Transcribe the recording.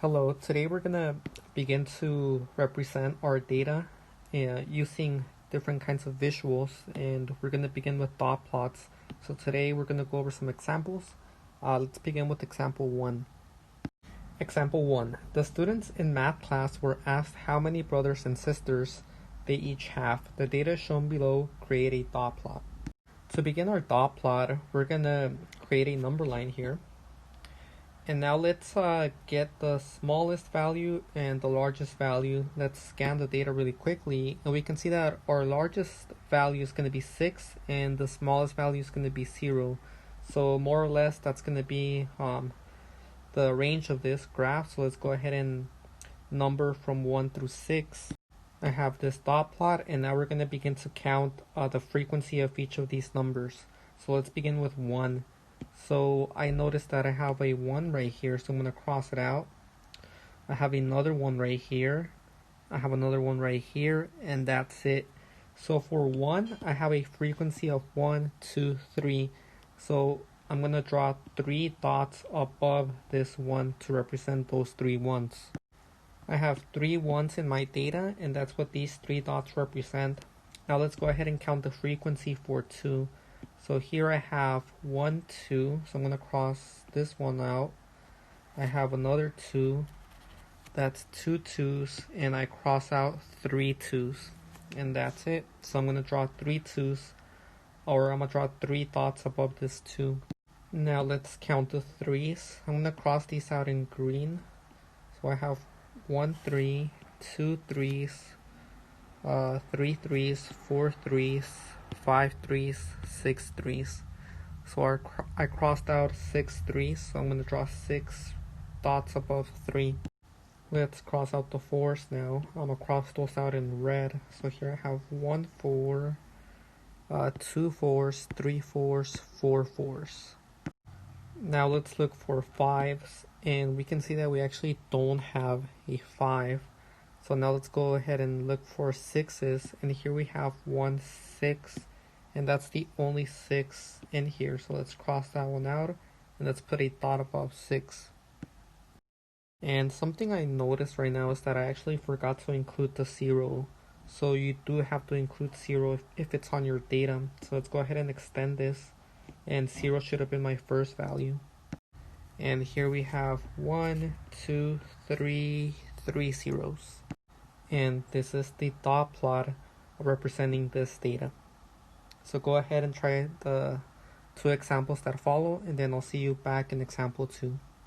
Hello, today we're going to begin to represent our data using different kinds of visuals, and we're going to begin with dot plots. So today we're going to go over some examples. Let's begin with example 1. Example 1. The students in math class were asked how many brothers and sisters they each have. The data shown below create a dot plot. To begin our dot plot, we're going to create a number line here. And now let's get the smallest value and the largest value. Let's scan the data really quickly, and we can see that our largest value is going to be 6 and the smallest value is going to be 0. So more or less that's going to be the range of this graph. So let's go ahead and number from 1 through 6. I have this dot plot, and now we're going to begin to count the frequency of each of these numbers. So let's begin with 1. So I noticed that I have a 1 right here, so I'm going to cross it out. I have another 1 right here. I have another 1 right here, and that's it. So for 1, I have a frequency of 1, 2, 3. So I'm going to draw 3 dots above this 1 to represent those 3 1s. I have 3 1s in my data, and that's what these 3 dots represent. Now let's go ahead and count the frequency for 2. So here I have 1, 2, so I'm going to cross this one out. I have another 2, that's 2 2s, and I cross out 3 2s, and that's it. So I'm going to draw 3 2s, or I'm going to draw 3 dots above this 2. Now let's count the 3s. I'm going to cross these out in green. So I have 1 3, 2 3s, 3 3s, 4 3s, 5 3s, 6 3s. So I crossed out 6 3s, so I'm going to draw 6 dots above 3. Let's cross out the 4s now. I'm going to cross those out in red. So here I have 1 4, 2 4s, 3 4s, 4 4s. Now let's look for 5s, and we can see that we actually don't have a 5. So now let's go ahead and look for 6s, and here we have 1 6, and that's the only 6 in here. So let's cross that one out, and let's put a dot above 6. And something I noticed right now is that I actually forgot to include the 0. So you do have to include 0 if it's on your data. So let's go ahead and extend this, and 0 should have been my first value. And here we have 1, 2, 3, 3 zeros. And this is the dot plot representing this data. So go ahead and try the 2 examples that follow, and then I'll see you back in example 2.